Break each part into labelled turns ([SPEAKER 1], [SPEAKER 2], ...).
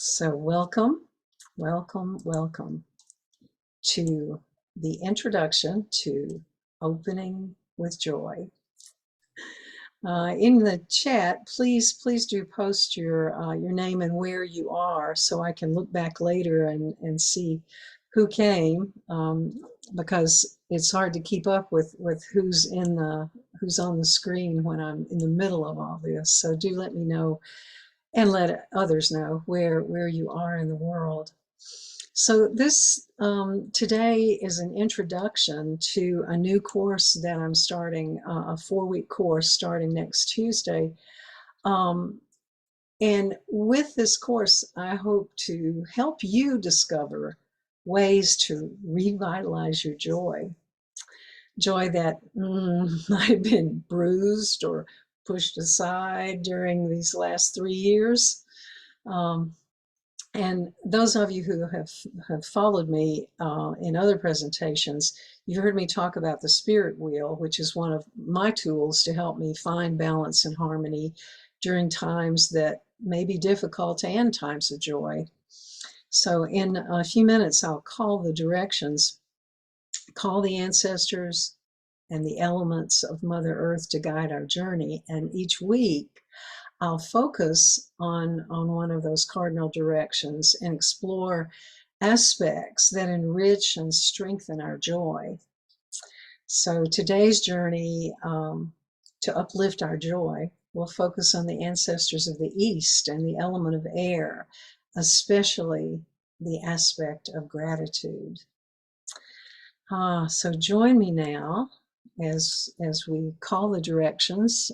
[SPEAKER 1] So welcome to the introduction to Opening with Joy. In the chat, please do post your name and where you are, so I can look back later and see who came, because it's hard to keep up with who's on the screen when I'm in the middle of all this. So do let me know and let others know where you are in the world. So this today is an introduction to a new course that I'm starting, a 4-week course starting next Tuesday. And with this course, I hope to help you discover ways to revitalize your joy. Joy that might have been bruised or pushed aside during these last 3 years. And those of you who have followed me in other presentations, you've heard me talk about the spirit wheel, which is one of my tools to help me find balance and harmony during times that may be difficult and times of joy. So in a few minutes, I'll call the directions, call the ancestors and the elements of Mother Earth to guide our journey. And each week, I'll focus on one of those cardinal directions and explore aspects that enrich and strengthen our joy. So today's journey to uplift our joy will focus on the ancestors of the East and the element of air, especially the aspect of gratitude. So join me now as we call the directions.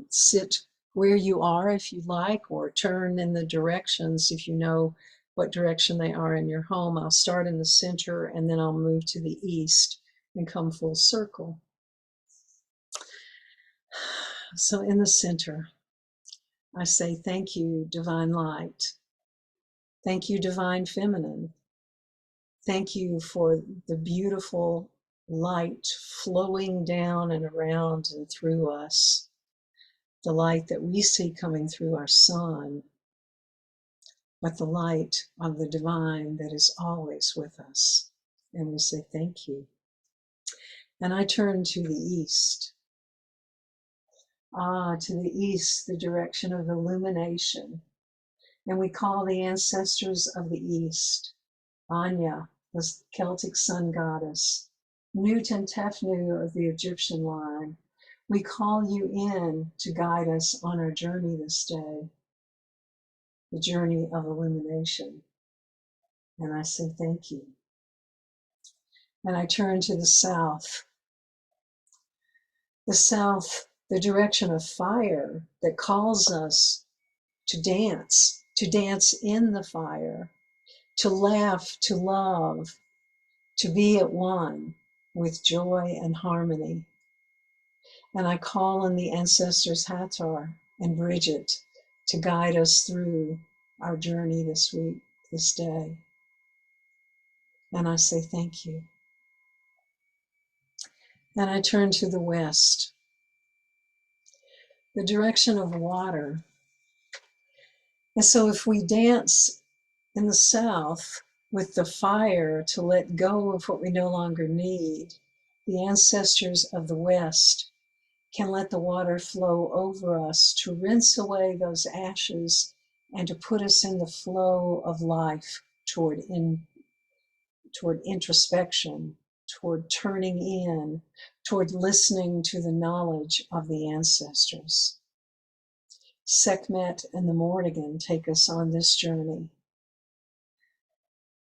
[SPEAKER 1] Sit where you are if you like, or turn in the directions if you know what direction they are in your home. I'll start in the center and then I'll move to the east and come full circle. So in the center, I say thank you, Divine Light. Thank you, Divine Feminine. Thank you for the beautiful light flowing down and around and through us. The light that we see coming through our sun, but the light of the divine that is always with us. And we say thank you. And I turn to the east. To the east, the direction of illumination. And we call the ancestors of the east, Anya, the Celtic sun goddess, Nut and Tefnu of the Egyptian line. We call you in to guide us on our journey this day, the journey of illumination. And I say thank you. And I turn to the south. The south, the direction of fire that calls us to dance in the fire, to laugh, to love, to be at one with joy and harmony. And I call on the ancestors Hathor and Bridget to guide us through our journey this week, this day. And I say thank you. And I turn to the west, the direction of water. And so if we dance in the south with the fire to let go of what we no longer need, the ancestors of the west can let the water flow over us to rinse away those ashes and to put us in the flow of life toward introspection, toward turning in, toward listening to the knowledge of the ancestors. Sekhmet and the Morrigan take us on this journey.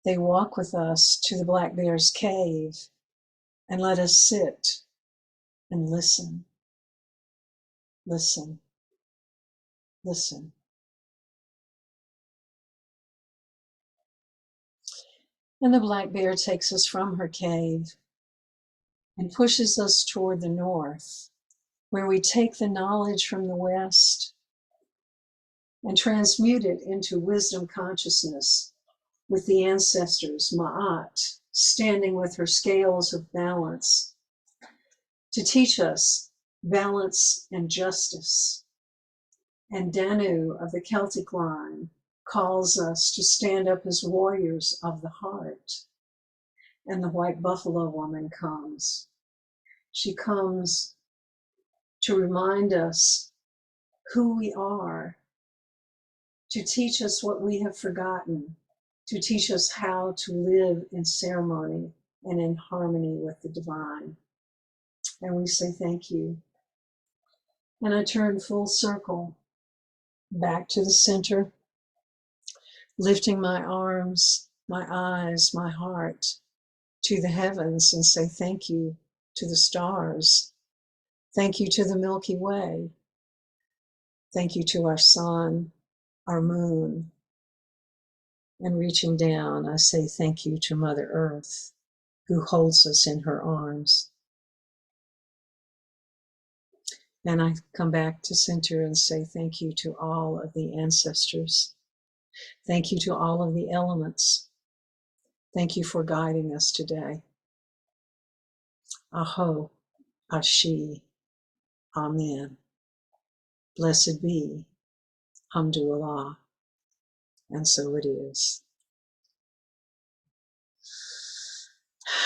[SPEAKER 1] They walk with us to the Black Bear's cave and let us sit and listen, listen, listen. And the Black Bear takes us from her cave and pushes us toward the north, where we take the knowledge from the west and transmute it into wisdom consciousness with the ancestors, Ma'at, standing with her scales of balance to teach us balance and justice, and Danu of the Celtic line calls us to stand up as warriors of the heart. And the white buffalo woman comes. She comes to remind us who we are, to teach us what we have forgotten, to teach us how to live in ceremony and in harmony with the divine. And we say thank you. And I turn full circle back to the center, lifting my arms, my eyes, my heart to the heavens and say thank you to the stars. Thank you to the Milky Way. Thank you to our sun, our moon. And reaching down, I say thank you to Mother Earth, who holds us in her arms. And I come back to center and say thank you to all of the ancestors. Thank you to all of the elements. Thank you for guiding us today. Aho, Ashi, Amen. Blessed be, Hamdulillah. And so it is.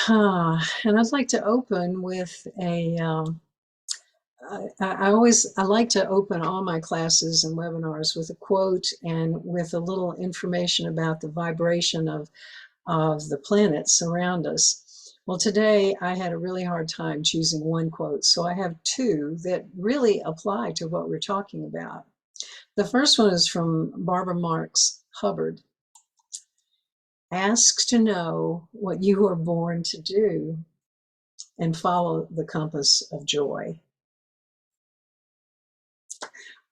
[SPEAKER 1] And I'd like to open with I like to open all my classes and webinars with a quote and with a little information about the vibration of the planets around us. Well, today I had a really hard time choosing one quote, so I have two that really apply to what we're talking about. The first one is from Barbara Marx Hubbard. Ask to know what you were born to do and follow the compass of joy.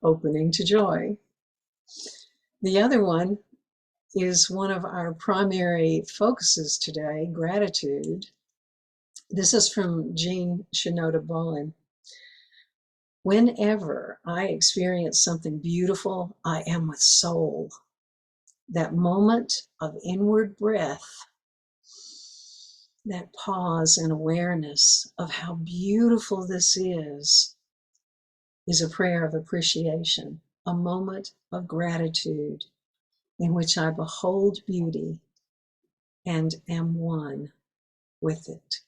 [SPEAKER 1] Opening to joy. The other one is one of our primary focuses today, gratitude. This is from Jean Shinoda Bolen. Whenever I experience something beautiful, I am with soul. That moment of inward breath, that pause and awareness of how beautiful this is a prayer of appreciation, a moment of gratitude in which I behold beauty and am one with it.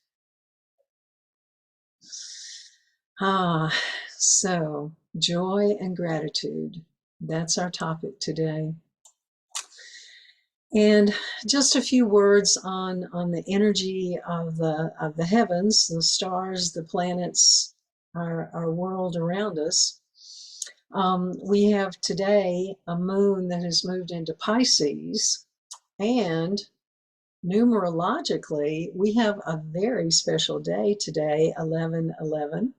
[SPEAKER 1] So joy and gratitude, that's our topic today. And just a few words on the energy of the heavens, the stars, the planets, our world around us. We have today a moon that has moved into Pisces, and numerologically, we have a very special day today, 11/11.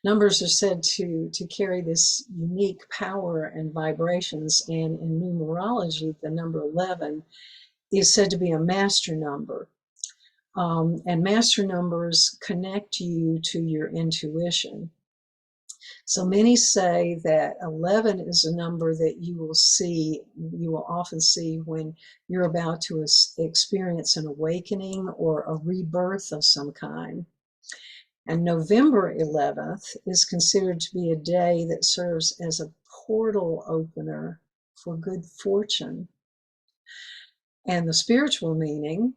[SPEAKER 1] Numbers are said to carry this unique power and vibrations, and in numerology, the number 11 is said to be a master number. And master numbers connect you to your intuition. So many say that 11 is a number that you will often see when you're about to experience an awakening or a rebirth of some kind. And November 11th is considered to be a day that serves as a portal opener for good fortune. And the spiritual meaning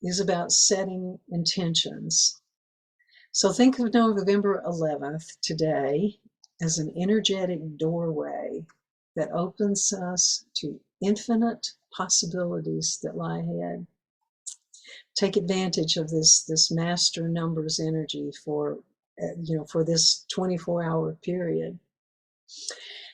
[SPEAKER 1] is about setting intentions. So think of November 11th today as an energetic doorway that opens us to infinite possibilities that lie ahead. Take advantage of this master numbers energy for this 24-hour period.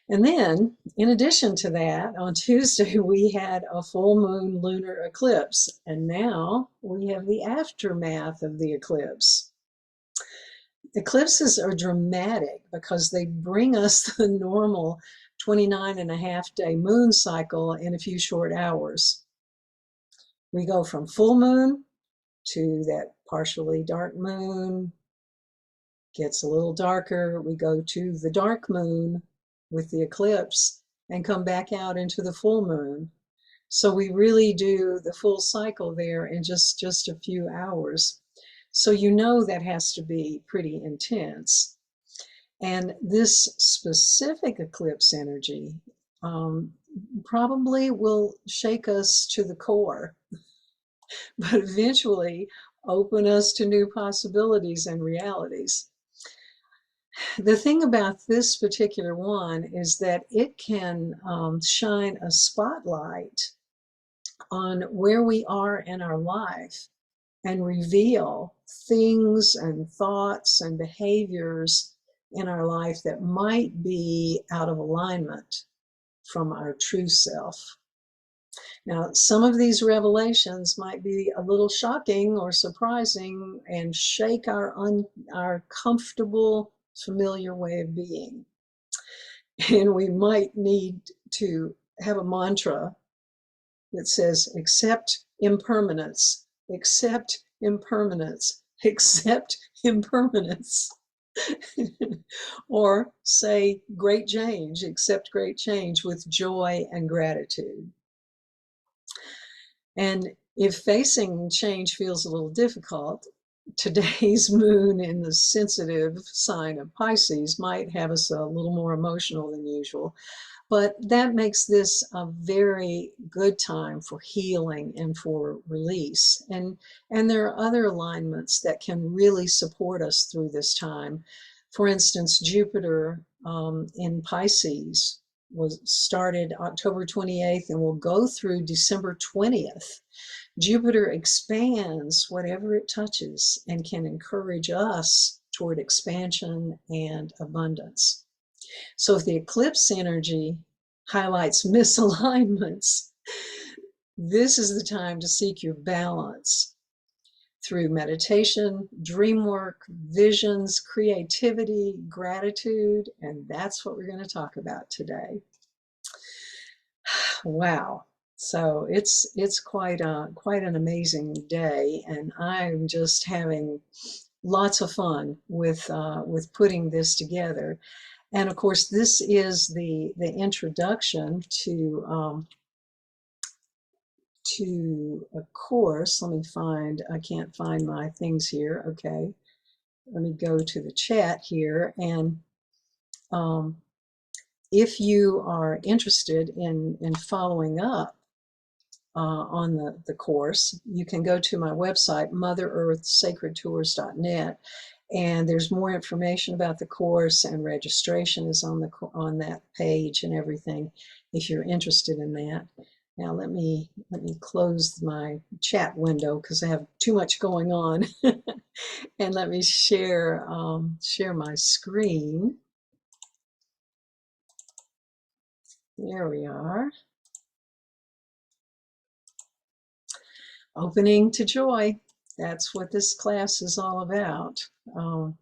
[SPEAKER 1] And then, in addition to that, on Tuesday we had a full moon lunar eclipse, and now we have the aftermath of the eclipse. Eclipses are dramatic because they bring us the normal 29.5-day moon cycle in a few short hours. We go from full moon to that partially dark moon, gets a little darker, we go to the dark moon with the eclipse and come back out into the full moon. So we really do the full cycle there in just a few hours. So you know that has to be pretty intense. And this specific eclipse energy probably will shake us to the core, but eventually open us to new possibilities and realities. The thing about this particular one is that it can shine a spotlight on where we are in our life and reveal things and thoughts and behaviors in our life that might be out of alignment from our true self. Now, some of these revelations might be a little shocking or surprising and shake our comfortable, familiar way of being. And we might need to have a mantra that says, accept impermanence, accept impermanence, accept impermanence. Or say, great change, accept great change with joy and gratitude. And if facing change feels a little difficult, today's moon in the sensitive sign of Pisces might have us a little more emotional than usual. But that makes this a very good time for healing and for release. And there are other alignments that can really support us through this time. For instance, Jupiter in Pisces was started October 28th and will go through December 20th. Jupiter expands whatever it touches and can encourage us toward expansion and abundance. So if the eclipse energy highlights misalignments, this is the time to seek your balance through meditation, dream work, visions, creativity, gratitude, and that's what we're going to talk about today. Wow. So it's quite an amazing day, and I'm just having lots of fun with putting this together. And of course, this is the introduction to a course. Let me find, I can't find my things here. Okay, let me go to the chat here. And if you are interested in following up on the course, you can go to my website, motherearthsacredtours.net, and there's more information about the course, and registration is on that page and everything if you're interested in that. Now let me close my chat window because I have too much going on, and let me share my screen. There we are. Opening to joy. That's what this class is all about. And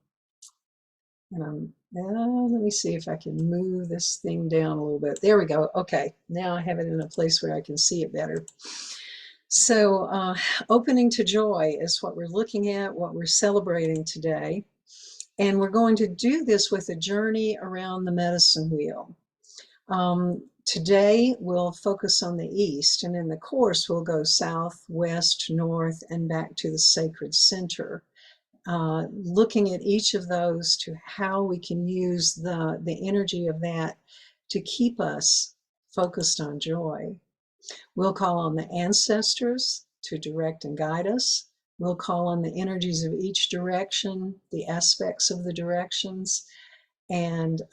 [SPEAKER 1] let me see if I can move this thing down a little bit. There we go. Okay, now I have it in a place where I can see it better. So opening to joy is what we're looking at, what we're celebrating today. And we're going to do this with a journey around the medicine wheel. Today we'll focus on the east, and in the course we'll go south, west, north, and back to the sacred center. Looking at each of those to how we can use the energy of that to keep us focused on joy. We'll call on the ancestors to direct and guide us. We'll call on the energies of each direction, the aspects of the directions, and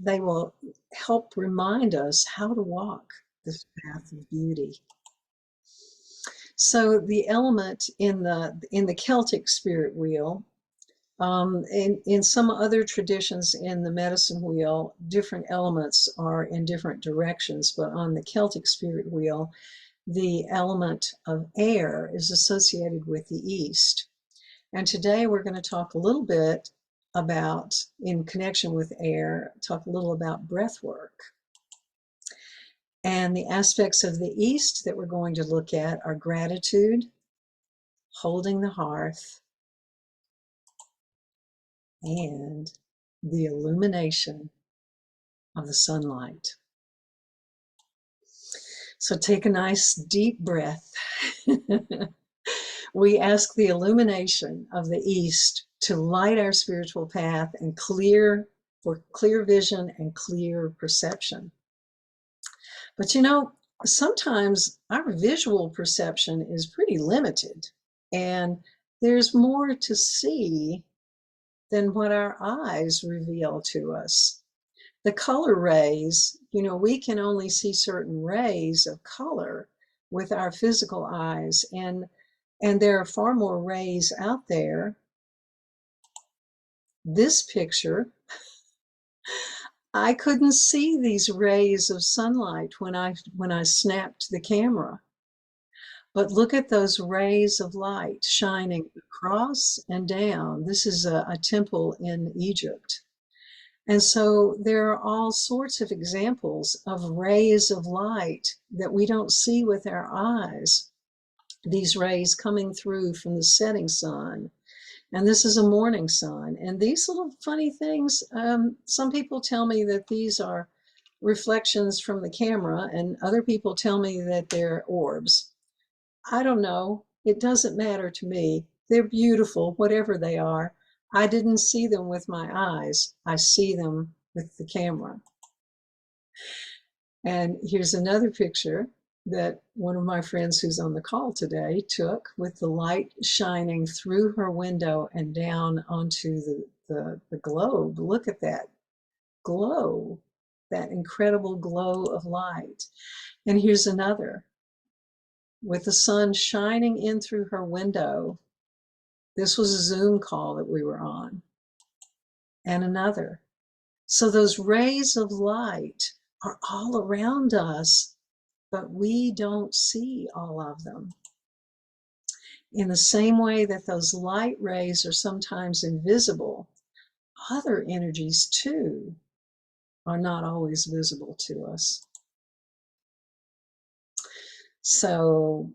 [SPEAKER 1] they will help remind us how to walk this path of beauty. So the element in the Celtic spirit wheel, in some other traditions in the medicine wheel, different elements are in different directions, but on the Celtic spirit wheel, the element of air is associated with the east. And today we're going to talk a little bit about, in connection with air, talk a little about breath work. And the aspects of the east that we're going to look at are gratitude, holding the hearth, and the illumination of the sunlight. So take a nice deep breath. We ask the illumination of the east to light our spiritual path and for clear vision and clear perception. But sometimes our visual perception is pretty limited, and there's more to see than what our eyes reveal to us. The color rays, we can only see certain rays of color with our physical eyes, and there are far more rays out there. This picture, I couldn't see these rays of sunlight when I snapped the camera. But look at those rays of light shining across and down. This is a temple in Egypt. And so there are all sorts of examples of rays of light that we don't see with our eyes. These rays coming through from the setting sun. And this is a morning sun. And these little funny things, some people tell me that these are reflections from the camera, and other people tell me that they're orbs. I don't know. It doesn't matter to me. They're beautiful, whatever they are. I didn't see them with my eyes. I see them with the camera. And here's another picture that one of my friends who's on the call today took with the light shining through her window and down onto the globe. Look at that glow, that incredible glow of light. And here's another with the sun shining in through her window. This was a Zoom call that we were on. And another. So those rays of light are all around us, but we don't see all of them. In the same way that those light rays are sometimes invisible, other energies too are not always visible to us. So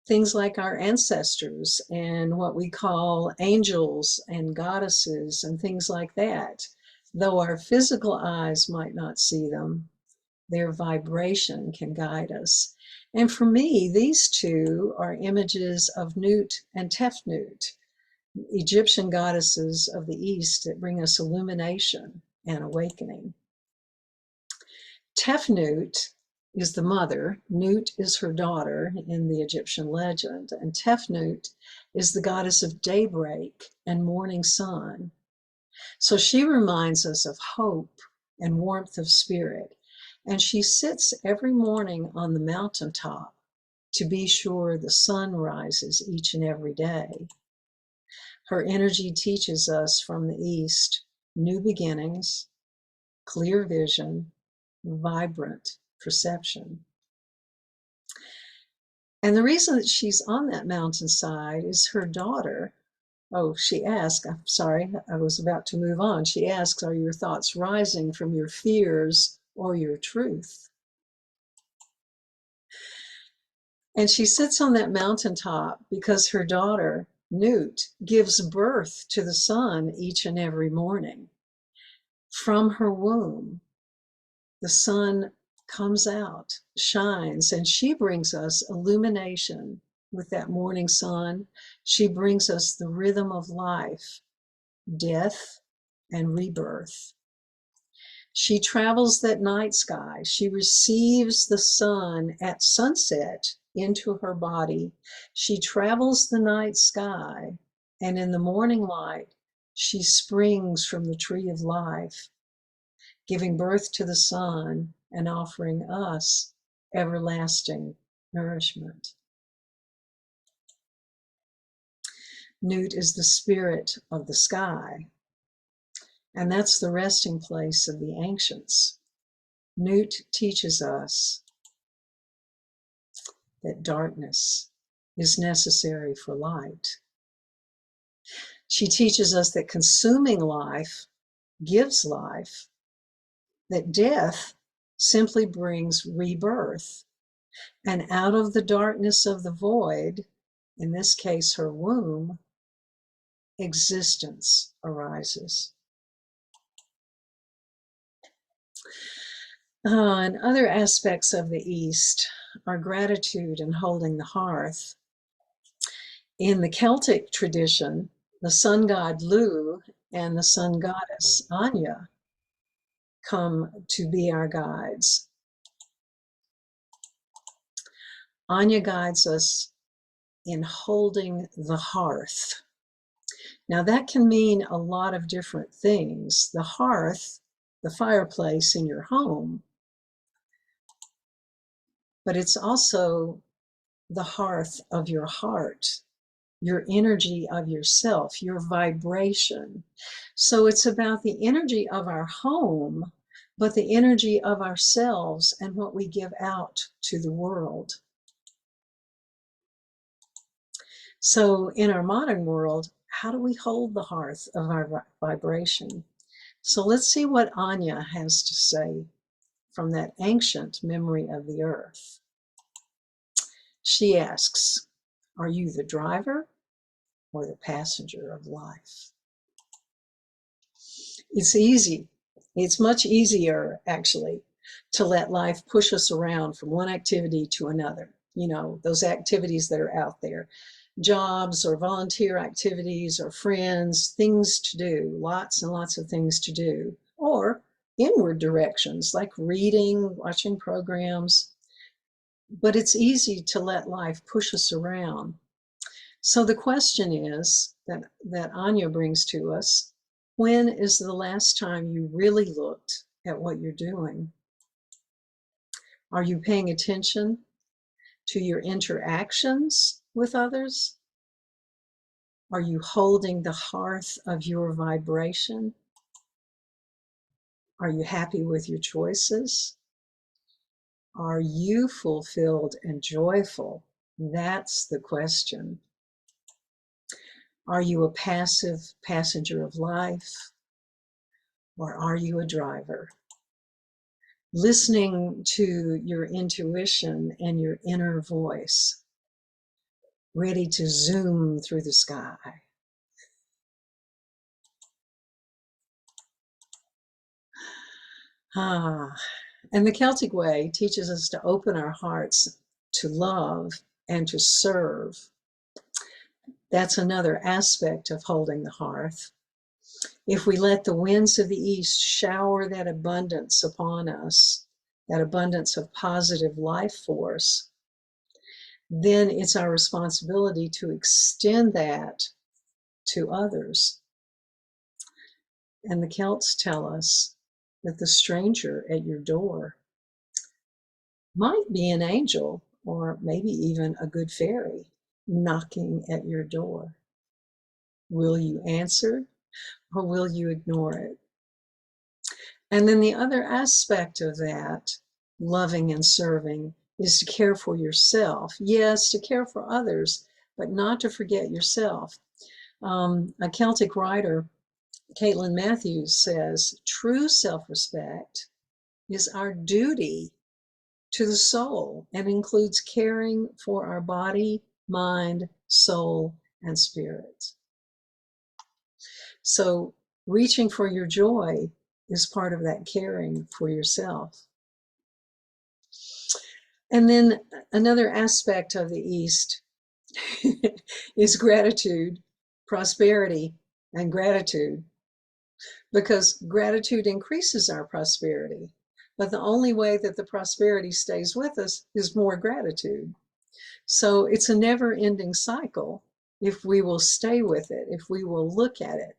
[SPEAKER 1] things like our ancestors and what we call angels and goddesses and things like that, though our physical eyes might not see them, their vibration can guide us. And for me, these two are images of Nut and Tefnut, Egyptian goddesses of the East that bring us illumination and awakening. Tefnut is the mother, Nut is her daughter in the Egyptian legend, and Tefnut is the goddess of daybreak and morning sun. So she reminds us of hope and warmth of spirit, and she sits every morning on the mountaintop to be sure the sun rises each and every day. Her energy teaches us from the East new beginnings, clear vision, vibrant perception. And the reason that she's on that mountainside is her daughter. Oh, she asked, I'm sorry, I was about to move on. She asks, are your thoughts rising from your fears or your truth? And she sits on that mountaintop because her daughter, Nut, gives birth to the sun each and every morning. From her womb, the sun comes out, shines, and she brings us illumination with that morning sun. She brings us the rhythm of life, death, and rebirth. She travels that night sky. She receives the sun at sunset into her body. She travels the night sky, and in the morning light, she springs from the tree of life, giving birth to the sun and offering us everlasting nourishment. Nut is the spirit of the sky, and that's the resting place of the ancients. Nut teaches us that darkness is necessary for light. She teaches us that consuming life gives life, that death simply brings rebirth. And out of the darkness of the void, in this case her womb, existence arises. And other aspects of the East are gratitude and holding the hearth. In the Celtic tradition, the sun god Lu and the sun goddess Anya come to be our guides. Anya guides us in holding the hearth. Now, that can mean a lot of different things. The hearth, the fireplace in your home, but it's also the hearth of your heart, your energy of yourself, your vibration. So it's about the energy of our home, but the energy of ourselves and what we give out to the world. So in our modern world, how do we hold the hearth of our vibration? So let's see what Anya has to say from that ancient memory of the earth. She asks, are you the driver or the passenger of life? It's easy. It's much easier, actually, to let life push us around from one activity to another. You know, those activities that are out there, jobs or volunteer activities or friends, things to do, lots and lots of things to do, or inward directions like reading, watching programs. But it's easy to let life push us around. So the question is that Anya brings to us, when is the last time you really looked at what you're doing? Are you paying attention to your interactions with others? Are you holding the hearth of your vibration? Are you happy with your choices? Are you fulfilled and joyful? That's the question. Are you a passive passenger of life, or are you a driver? Listening to your intuition and your inner voice, ready to zoom through the sky. And the Celtic way teaches us to open our hearts to love and to serve. That's another aspect of holding the hearth. If we let the winds of the east shower that abundance upon us, that abundance of positive life force, then it's our responsibility to extend that to others. And the Celts tell us that the stranger at your door might be an angel or maybe even a good fairy knocking at your door. Will you answer or will you ignore it? And then the other aspect of that, loving and serving, is to care for yourself. Yes, to care for others, but not to forget yourself. A Celtic writer, Caitlin Matthews, says, true self-respect is our duty to the soul and includes caring for our body, mind, soul, and spirit. So reaching for your joy is part of that caring for yourself. And then another aspect of the East is gratitude, prosperity, and gratitude, because gratitude increases our prosperity. But the only way that the prosperity stays with us is more gratitude. So it's a never-ending cycle if we will stay with it, if we will look at it.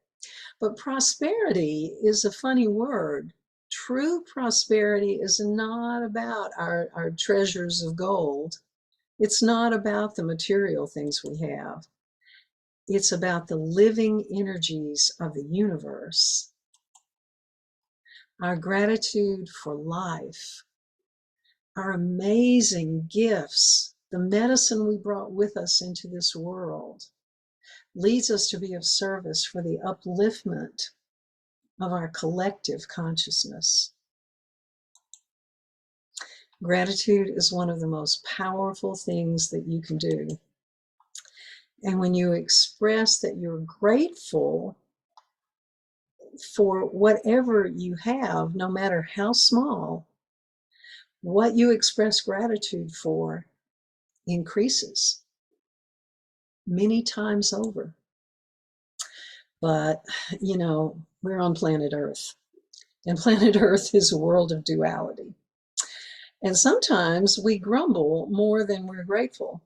[SPEAKER 1] But prosperity is a funny word. True prosperity is not about our treasures of gold. It's not about the material things we have. It's about the living energies of the universe. Our gratitude for life, our amazing gifts, the medicine we brought with us into this world, leads us to be of service for the upliftment of our collective consciousness. Gratitude is one of the most powerful things that you can do. And when you express that you're grateful for whatever you have, no matter how small, what you express gratitude for increases many times over. But, you know, we're on planet Earth, and planet Earth is a world of duality. And sometimes we grumble more than we're grateful.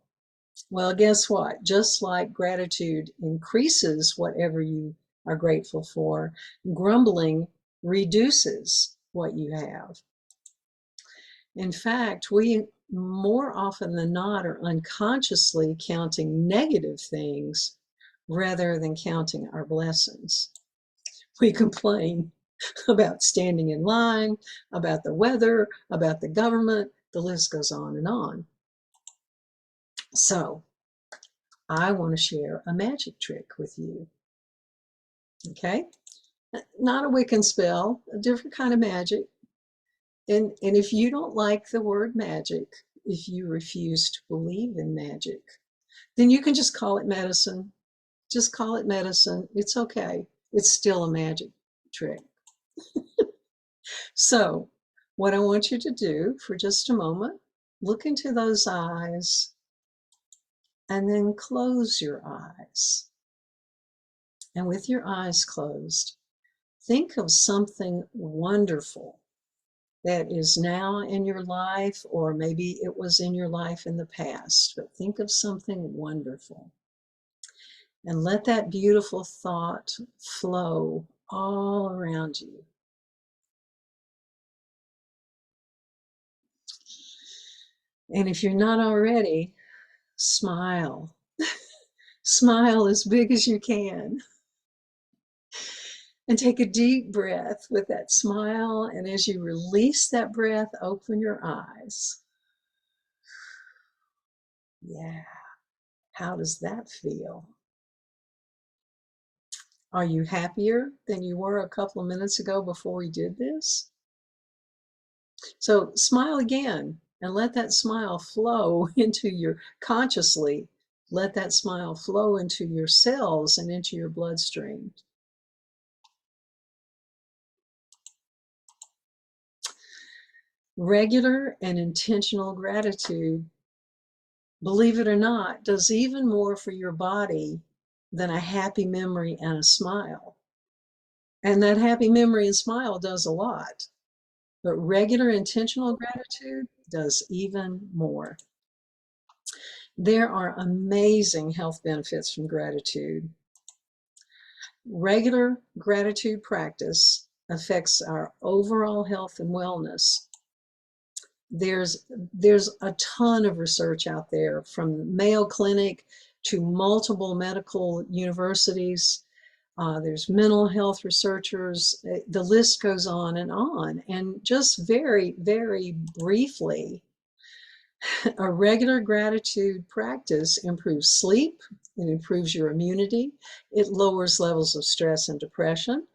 [SPEAKER 1] Well, guess what? Just like gratitude increases whatever you are grateful for, grumbling reduces what you have. In fact, we more often than not are unconsciously counting negative things rather than counting our blessings. We complain about standing in line, about the weather, about the government, the list goes on and on. So, I want to share a magic trick with you. Okay? Not a Wiccan spell, a different kind of magic. And if you don't like the word magic, if you refuse to believe in magic, then you can just call it medicine. Just call it medicine. It's okay. It's still a magic trick. So, what I want you to do for just a moment, look into those eyes and then close your eyes. And with your eyes closed, think of something wonderful that is now in your life, or maybe it was in your life in the past, but think of something wonderful. And let that beautiful thought flow all around you. And if you're not already, smile. Smile as big as you can. And take a deep breath with that smile. And as you release that breath, open your eyes. Yeah. How does that feel? Are you happier than you were a couple of minutes ago before we did this? So smile again and let that smile flow into your consciously. Let that smile flow into your cells and into your bloodstream. Regular and intentional gratitude, believe it or not, does even more for your body than a happy memory and a smile. And that happy memory and smile does a lot, but regular intentional gratitude does even more. There are amazing health benefits from gratitude. Regular gratitude practice affects our overall health and wellness. There's a ton of research out there, from the Mayo Clinic to multiple medical universities. There's mental health researchers. The list goes on. And just very, very briefly, a regular gratitude practice improves sleep, it improves your immunity, it lowers levels of stress and depression,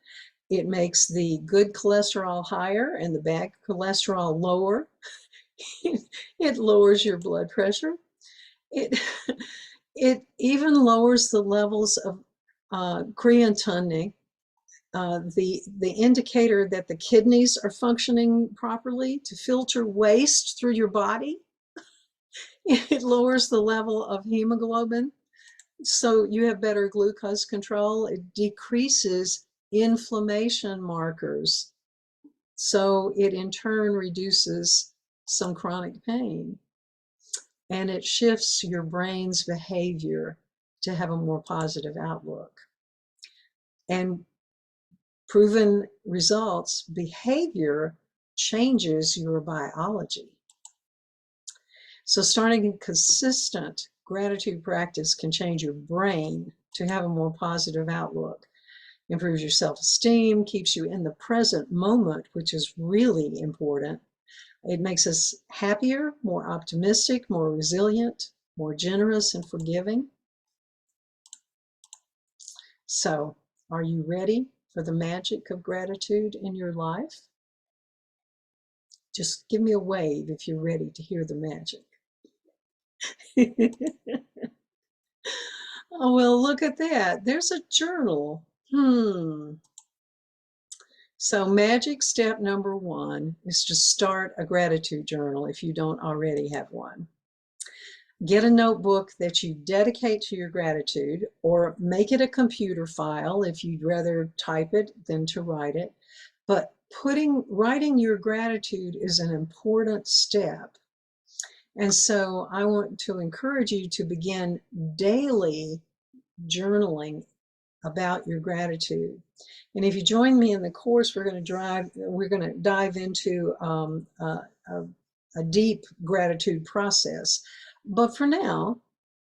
[SPEAKER 1] it makes the good cholesterol higher and the bad cholesterol lower, it lowers your blood pressure, it, it even lowers the levels of creatinine, the indicator that the kidneys are functioning properly to filter waste through your body. It lowers the level of hemoglobin, so you have better glucose control. It decreases inflammation markers, so it in turn reduces some chronic pain. And it shifts your brain's behavior to have a more positive outlook. And proven results, behavior changes your biology. So starting a consistent gratitude practice can change your brain to have a more positive outlook, improves your self-esteem, keeps you in the present moment, which is really important. It makes us happier, more optimistic, more resilient, more generous and forgiving. So, are you ready for the magic of gratitude in your life? Just give me a wave if you're ready to hear the magic. Oh, well, look at that. There's a journal. So magic step number 1 is to start a gratitude journal if you don't already have one. Get a notebook that you dedicate to your gratitude, or make it a computer file if you'd rather type it than to write it. But Writing your gratitude is an important step. And so I want to encourage you to begin daily journaling about your gratitude. And if you join me in the course, we're going to dive into a deep gratitude process. But for now,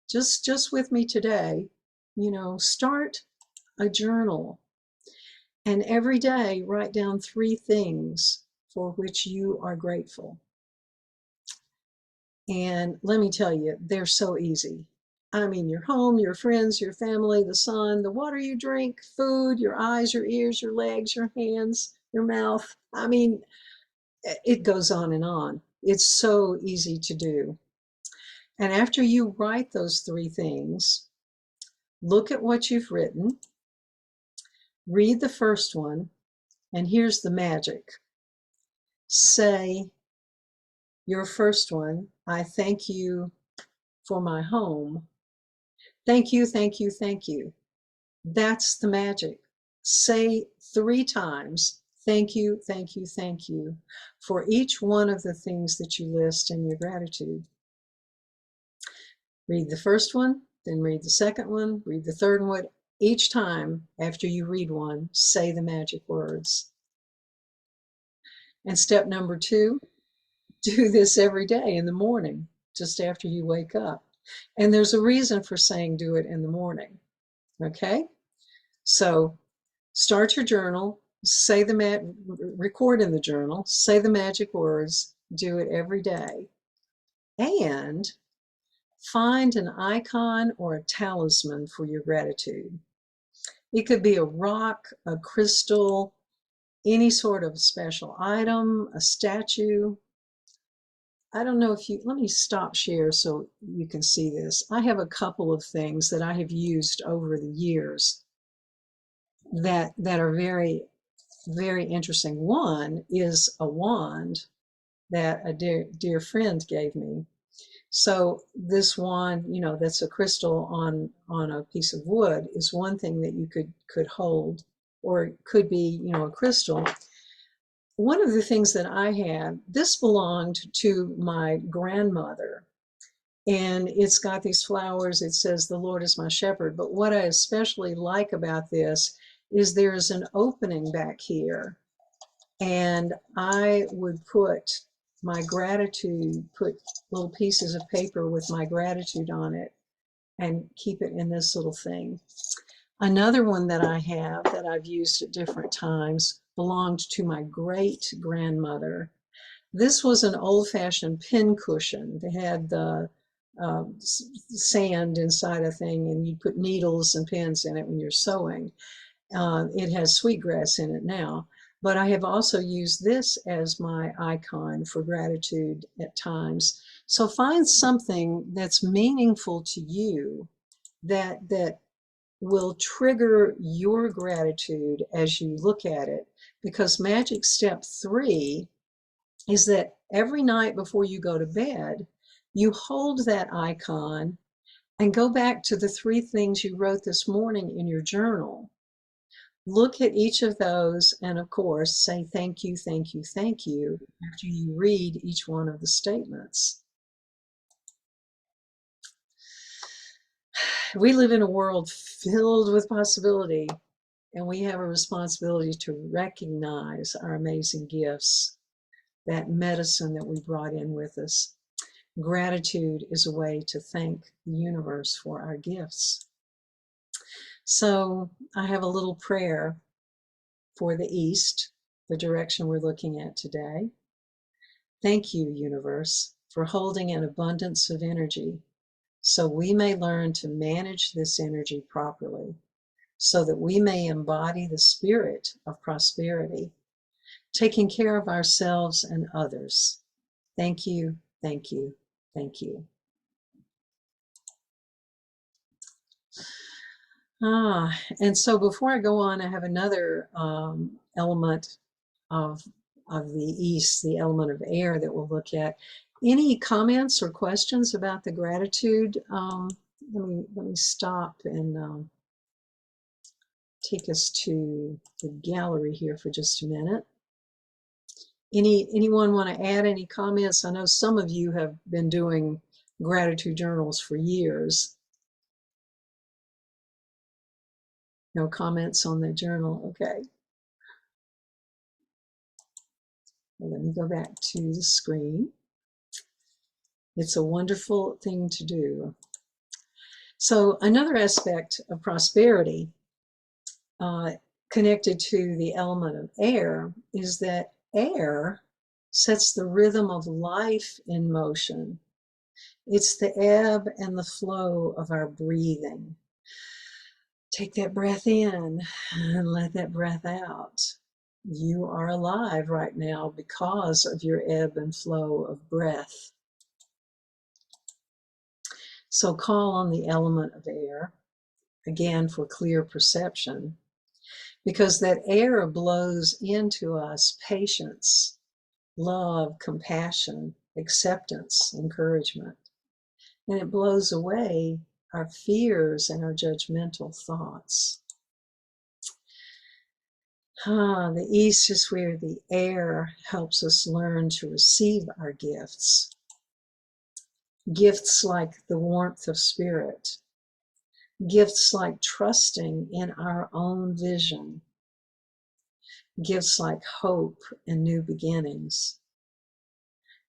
[SPEAKER 1] just with me today, start a journal, and every day write down 3 things for which you are grateful. And let me tell you, they're so easy. I mean, your home, your friends, your family, the sun, the water you drink, food, your eyes, your ears, your legs, your hands, your mouth. I mean, it goes on and on. It's so easy to do. And after you write those 3 things, look at what you've written, read the first one, and here's the magic. Say your first one, I thank you for my home. Thank you, thank you, thank you. That's the magic. Say 3 times, thank you, thank you, thank you, for each one of the things that you list in your gratitude. Read the first one, then read the second one, read the third one. Each time after you read one, say the magic words. And step number 2, do this every day in the morning, just after you wake up. And there's a reason for saying do it in the morning. Okay? So start your journal, record in the journal, say the magic words, do it every day. And find an icon or a talisman for your gratitude. It could be a rock, a crystal, any sort of special item, a statue. I don't know if let me stop share so you can see this. I have a couple of things that I have used over the years that are very, very interesting. One is a wand that a dear friend gave me. So this wand, that's a crystal on a piece of wood, is one thing that you could hold, or it could be, a crystal. One of the things that I had, this belonged to my grandmother, and it's got these flowers. It says, "The Lord is my shepherd." But what I especially like about this is there's an opening back here, and I would put my gratitude, put little pieces of paper with my gratitude on it, and keep it in this little thing. Another one that I have that I've used at different times belonged to my great grandmother. This was an old-fashioned pin cushion. They had the sand inside a thing, and you put needles and pins in it when you're sewing. It has sweetgrass in it now. But I have also used this as my icon for gratitude at times. So find something that's meaningful to you that will trigger your gratitude as you look at it. Because magic step 3 is that every night before you go to bed, you hold that icon and go back to the 3 things you wrote this morning in your journal. Look at each of those and, of course, say thank you, thank you, thank you after you read each one of the statements. We live in a world filled with possibility, and we have a responsibility to recognize our amazing gifts, that medicine that we brought in with us. Gratitude is a way to thank the universe for our gifts. So I have a little prayer for the East, the direction we're looking at today. Thank you, universe, for holding an abundance of energy so we may learn to manage this energy properly, so that we may embody the spirit of prosperity, taking care of ourselves and others. Thank you, thank you, thank you. And so before I go on, I have another element of the East, the element of air, that we'll look at. Any comments or questions about the gratitude? Let me stop and take us to the gallery here for just a minute. Anyone want to add any comments? I know some of you have been doing gratitude journals for years. No comments on the journal. Okay. Well, let me go back to the screen. It's a wonderful thing to do. So another aspect of prosperity connected to the element of air is that air sets the rhythm of life in motion. It's the ebb and the flow of our breathing. Take that breath in and let that breath out. You are alive right now because of your ebb and flow of breath. So call on the element of air, again, for clear perception, because that air blows into us patience, love, compassion, acceptance, encouragement. And it blows away our fears and our judgmental thoughts. The east is where the air helps us learn to receive our gifts. Gifts like the warmth of spirit. Gifts like trusting in our own vision. Gifts like hope and new beginnings.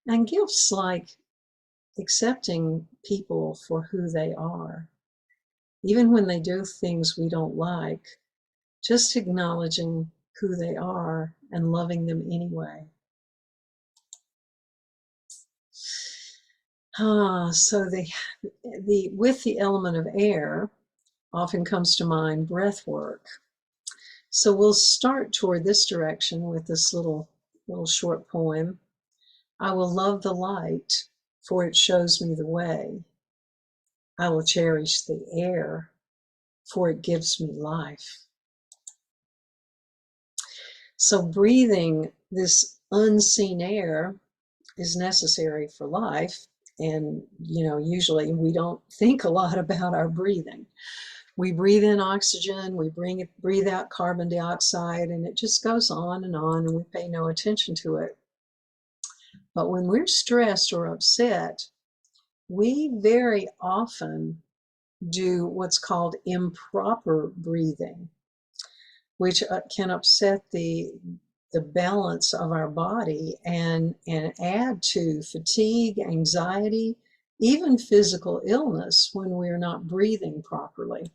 [SPEAKER 1] And gifts like accepting people for who they are. Even when they do things we don't like, just acknowledging who they are and loving them anyway. So with the element of air often comes to mind breath work. So we'll start toward this direction with this little short poem. I will love the light, for it shows me the way. I will cherish the air, for it gives me life. So breathing this unseen air is necessary for life. And, usually we don't think a lot about our breathing. We breathe in oxygen, we breathe out carbon dioxide, and it just goes on, and we pay no attention to it. But when we're stressed or upset, we very often do what's called improper breathing, which can upset the balance of our body and add to fatigue, anxiety, even physical illness when we're not breathing properly.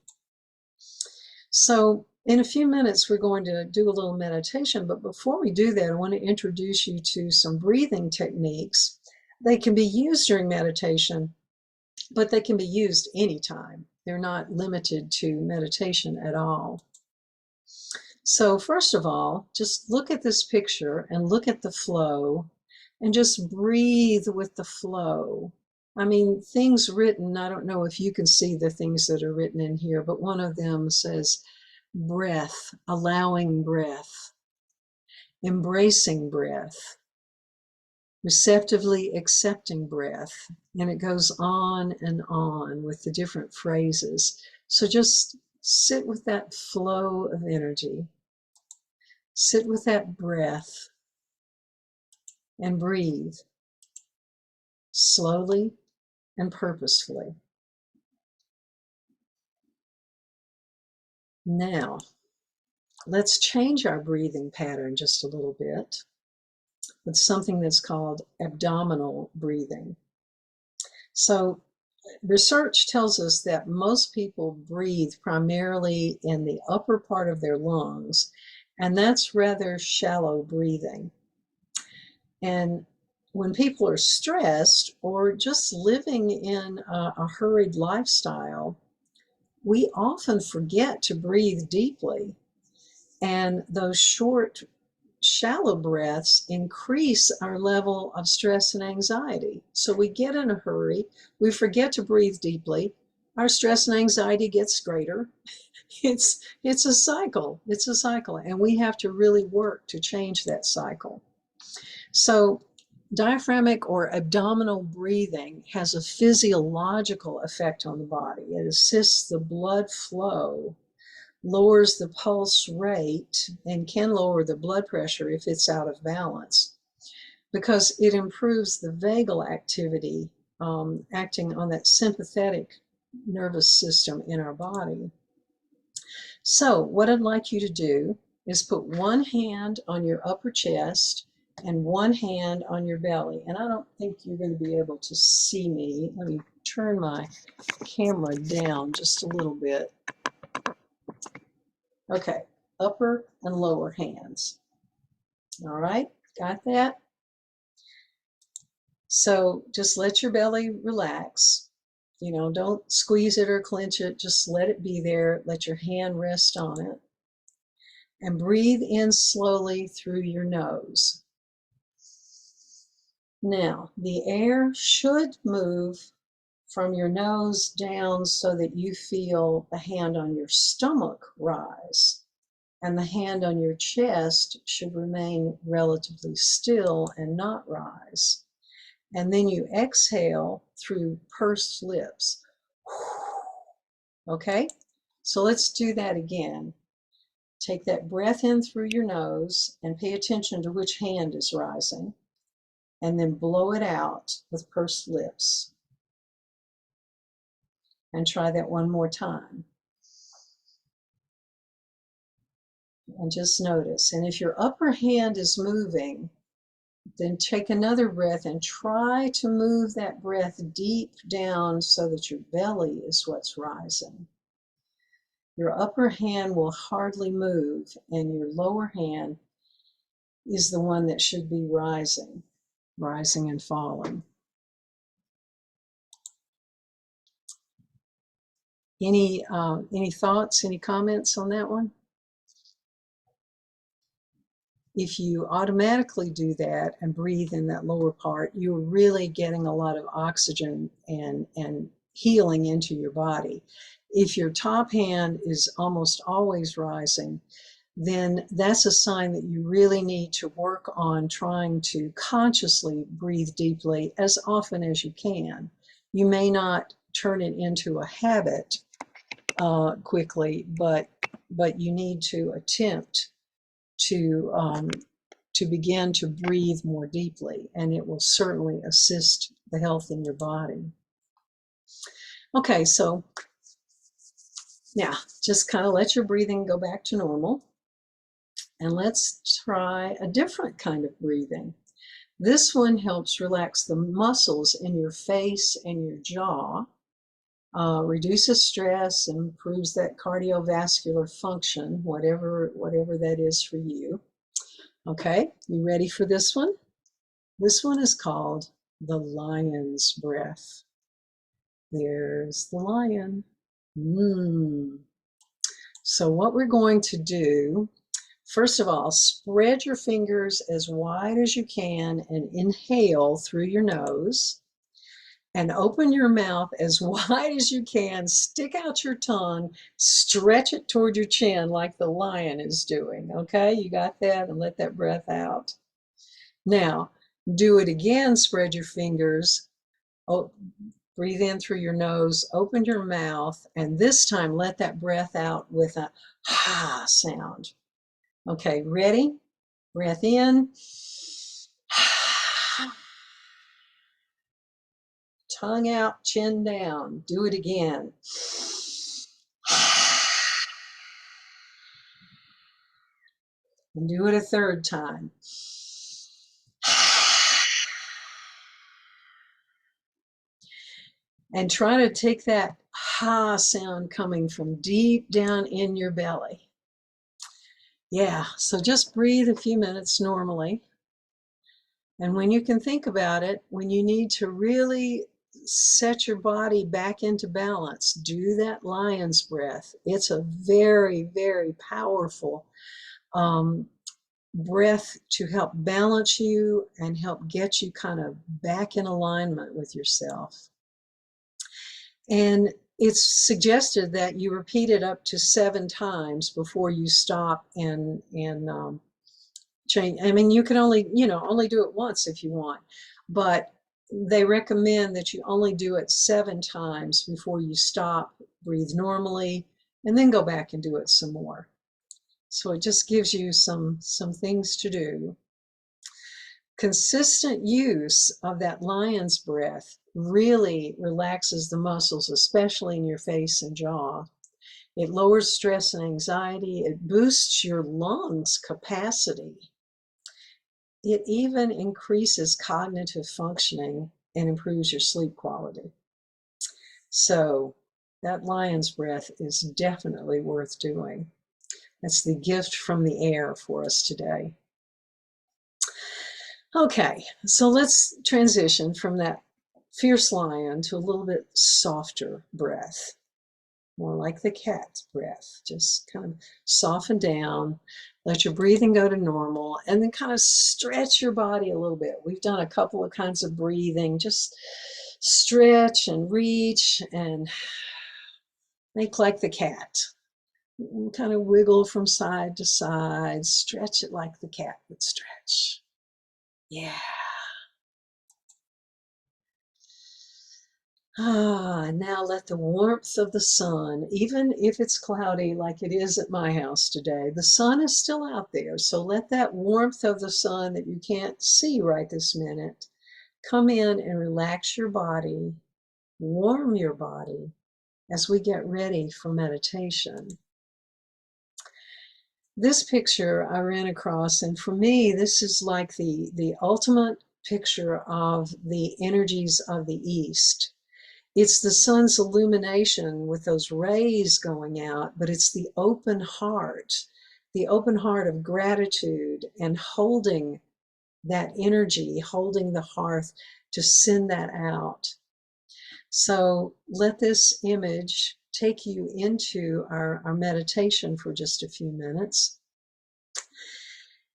[SPEAKER 1] So in a few minutes, we're going to do a little meditation, but before we do that, I want to introduce you to some breathing techniques. They can be used during meditation, but they can be used anytime. They're not limited to meditation at all. So first of all, just look at this picture and look at the flow and just breathe with the flow. I mean, things written, I don't know if you can see the things that are written in here, but one of them says breath, allowing breath, embracing breath, receptively accepting breath. And it goes on and on with the different phrases. So just sit with that flow of energy. Sit with that breath and breathe slowly and purposefully. Now, let's change our breathing pattern just a little bit with something that's called abdominal breathing. So research tells us that most people breathe primarily in the upper part of their lungs, and that's rather shallow breathing. And when people are stressed or just living in a hurried lifestyle, we often forget to breathe deeply. And those short, shallow breaths increase our level of stress and anxiety. So we get in a hurry, we forget to breathe deeply, our stress and anxiety gets greater. It's a cycle. It's a cycle, and we have to really work to change that cycle. So diaphragmatic or abdominal breathing has a physiological effect on the body. It assists the blood flow, lowers the pulse rate, and can lower the blood pressure if it's out of balance. because it improves the vagal activity, acting on that sympathetic nervous system in our body. So what I'd like you to do is put one hand on your upper chest and one hand on your belly. And I don't think you're going to be able to see me. Let me turn my camera down just a little bit. Okay, upper and lower hands. All right, got that? So just let your belly relax. You know, don't squeeze it or clench it. Just let it be there. Let your hand rest on it. And breathe in slowly through your nose. Now, the air should move from your nose down so that you feel the hand on your stomach rise. And the hand on your chest should remain relatively still and not rise. And then you exhale through pursed lips. Okay, so let's do that again. Take that breath in through your nose and pay attention to which hand is rising. And then blow it out with pursed lips. And try that one more time. And just notice. And if your upper hand is moving, then take another breath and try to move that breath deep down so that your belly is what's rising. Your upper hand will hardly move, and your lower hand is the one that should be rising and falling. Any thoughts, any comments on that one? If you automatically do that and breathe in that lower part, you're really getting a lot of oxygen and healing into your body. If your top hand is almost always rising, then that's a sign that you really need to work on trying to consciously breathe deeply as often as you can. You may not turn it into a habit quickly, but you need to attempt to begin to breathe more deeply, and it will certainly assist the health in your body. Okay, so now just kind of let your breathing go back to normal, and let's try a different kind of breathing. This one helps relax the muscles in your face and your jaw, reduces stress, and improves that cardiovascular function, whatever that is for you. Okay, you ready for this one? This one is called the lion's breath. There's the lion. So what we're going to do, first of all, spread your fingers as wide as you can and inhale through your nose. And open your mouth as wide as you can, stick out your tongue, stretch it toward your chin like the lion is doing, okay? You got that? And let that breath out. Now, do it again, spread your fingers, breathe in through your nose, open your mouth, and this time let that breath out with a ha sound. Okay, ready? Breath in. Tongue out, chin down. Do it again. And do it a third time. And try to take that ha sound coming from deep down in your belly. Yeah, so just breathe a few minutes normally. And when you can think about it, when you need to really set your body back into balance, do that lion's breath. It's a very, very powerful breath to help balance you and help get you kind of back in alignment with yourself. And it's suggested that you repeat it up to 7 times before you stop and change. I mean, you can only do it once if you want, but they recommend that you only do it 7 times before you stop, breathe normally, and then go back and do it some more. So it just gives you some things to do. Consistent use of that lion's breath really relaxes the muscles, especially in your face and jaw. It lowers stress and anxiety. It boosts your lungs capacity. It even increases cognitive functioning and improves your sleep quality. So that lion's breath is definitely worth doing. That's the gift from the air for us today. Okay, so let's transition from that fierce lion to a little bit softer breath, more like the cat breath. Just kind of soften down, let your breathing go to normal, and then kind of stretch your body a little bit. We've done a couple of kinds of breathing. Just stretch and reach and make like the cat. Kind of wiggle from side to side, stretch it like the cat would stretch. Yeah. Now let the warmth of the sun, even if it's cloudy like it is at my house today, the sun is still out there. So let that warmth of the sun that you can't see right this minute come in and relax your body, warm your body as we get ready for meditation. This picture I ran across, and for me, this is like the ultimate picture of the energies of the East. It's the sun's illumination with those rays going out, but it's the open heart of gratitude and holding that energy, holding the hearth to send that out. So let this image take you into our meditation for just a few minutes.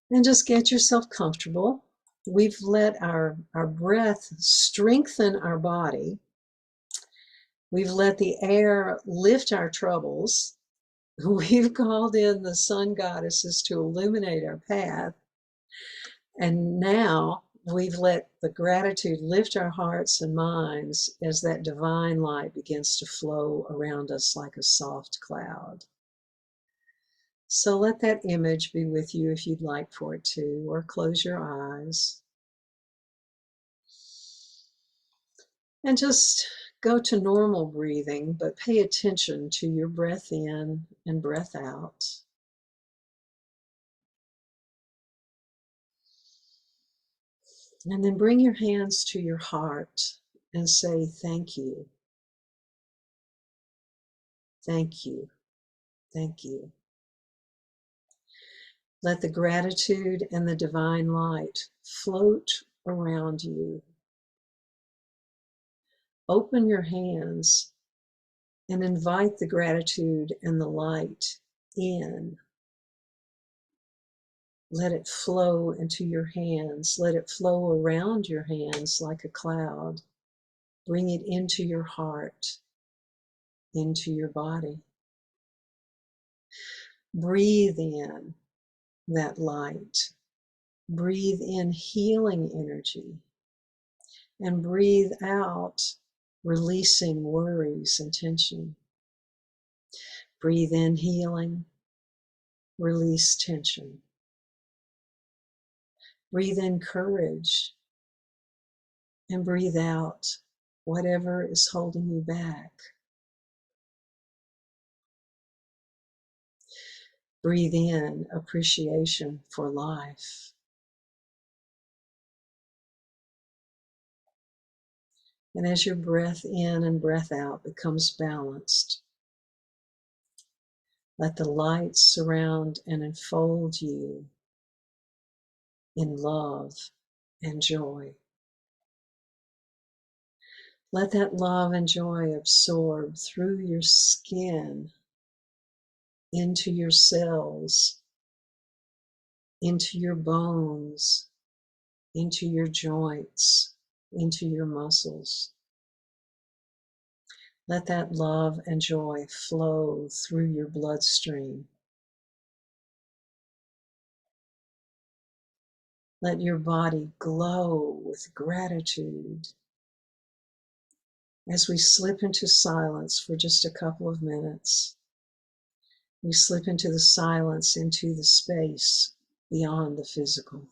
[SPEAKER 1] And just get yourself comfortable. We've let our breath strengthen our body. We've let the air lift our troubles. We've called in the sun goddesses to illuminate our path. And now we've let the gratitude lift our hearts and minds as that divine light begins to flow around us like a soft cloud. So let that image be with you if you'd like for it to, or close your eyes. And just go to normal breathing, but pay attention to your breath in and breath out. And then bring your hands to your heart and say, thank you, thank you, thank you. Let the gratitude and the divine light float around you. Open your hands and invite the gratitude and the light in. Let it flow into your hands. Let it flow around your hands like a cloud. Bring it into your heart, into your body. Breathe in that light. Breathe in healing energy. And breathe out releasing worries and tension. Breathe in healing. Release tension. Breathe in courage. And breathe out whatever is holding you back. Breathe in appreciation for life. And as your breath in and breath out becomes balanced, let the light surround and enfold you in love and joy. Let that love and joy absorb through your skin, into your cells, into your bones, into your joints, into your muscles. Let that love and joy flow through your bloodstream. Let your body glow with gratitude. As we slip into silence for just a couple of minutes, we slip into the silence, into the space beyond the physical.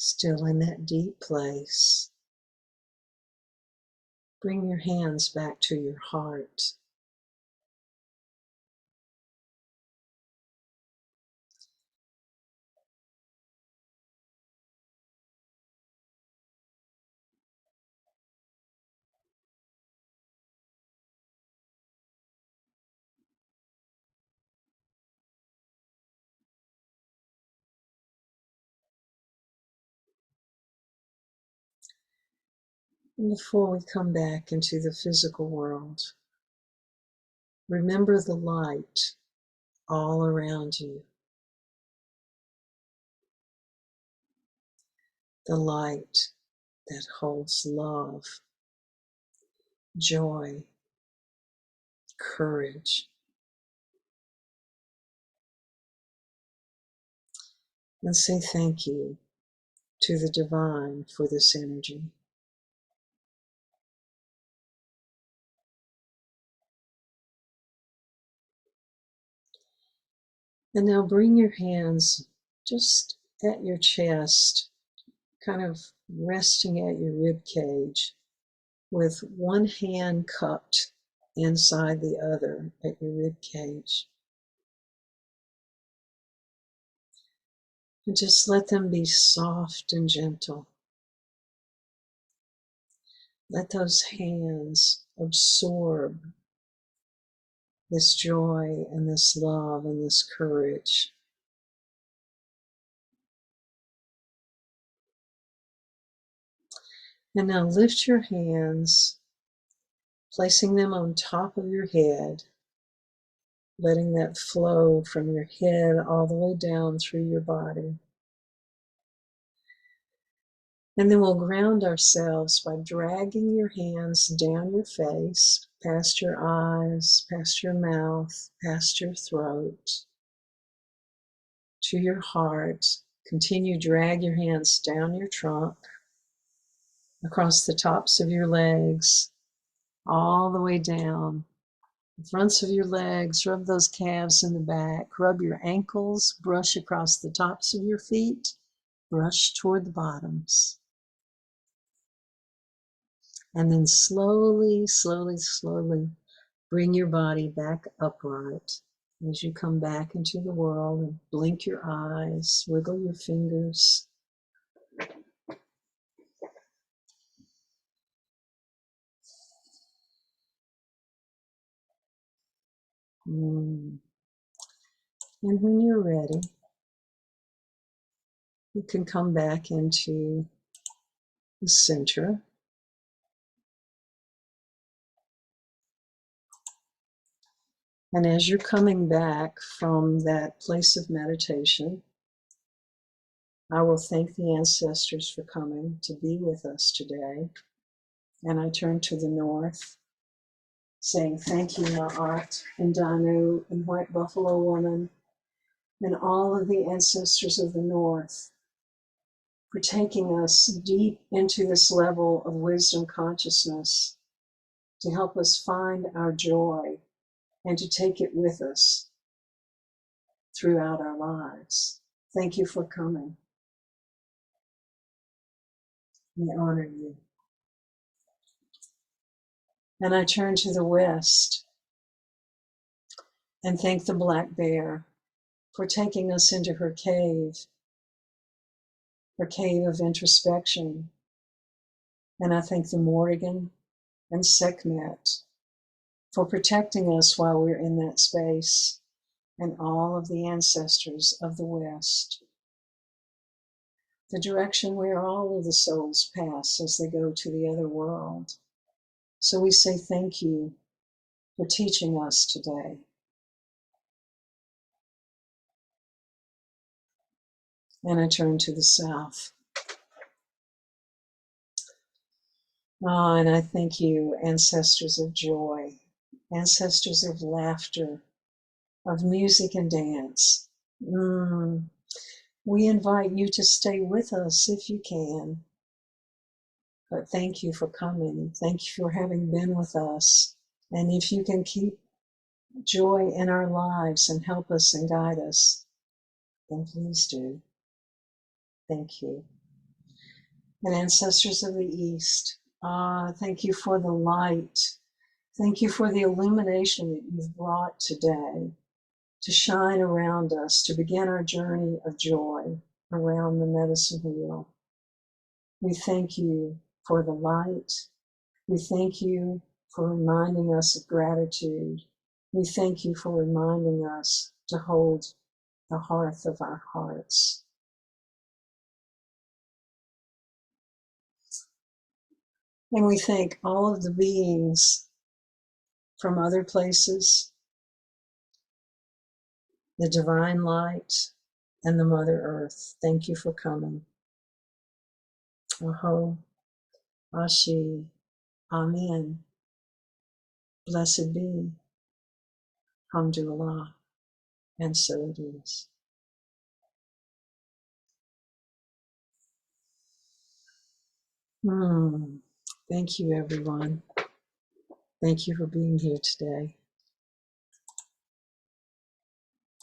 [SPEAKER 1] Still in that deep place. Bring your hands back to your heart. And before we come back into the physical world, remember the light all around you. The light that holds love, joy, courage. And say thank you to the divine for this energy. And now bring your hands just at your chest, kind of resting at your rib cage, with one hand cupped inside the other at your rib cage. And just let them be soft and gentle. Let those hands absorb this joy and this love and this courage. And now lift your hands, placing them on top of your head, letting that flow from your head all the way down through your body. And then we'll ground ourselves by dragging your hands down your face, past your eyes, past your mouth, past your throat, to your heart. Continue, drag your hands down your trunk, across the tops of your legs, all the way down the fronts of your legs. Rub those calves in the back, rub your ankles, brush across the tops of your feet, brush toward the bottoms. And then slowly, slowly, slowly bring your body back upright as you come back into the world, and blink your eyes, wiggle your fingers. And when you're ready, you can come back into the center. And as you're coming back from that place of meditation, I will thank the ancestors for coming to be with us today. And I turn to the north, saying thank you, Na'at and Danu and White Buffalo Woman and all of the ancestors of the north for taking us deep into this level of wisdom consciousness to help us find our joy and to take it with us throughout our lives. Thank you for coming. We honor you. And I turn to the west and thank the black bear for taking us into her cave of introspection. And I thank the Morrigan and Sekhmet for protecting us while we're in that space, and all of the ancestors of the West, the direction where all of the souls pass as they go to the other world. So we say thank you for teaching us today. And I turn to the south. And I thank you, ancestors of joy, ancestors of laughter, of music and dance. We invite you to stay with us if you can. But thank you for coming. Thank you for having been with us. And if you can keep joy in our lives and help us and guide us, then please do. Thank you. And ancestors of the East, thank you for the light. Thank you for the illumination that you've brought today to shine around us, to begin our journey of joy around the medicine wheel. We thank you for the light. We thank you for reminding us of gratitude. We thank you for reminding us to hold the hearth of our hearts. And we thank all of the beings from other places, the divine light, and the Mother Earth. Thank you for coming. Aho, Ashi, Amen. Blessed be. Alhamdulillah. And so it is. Thank you, everyone. Thank you for being here today.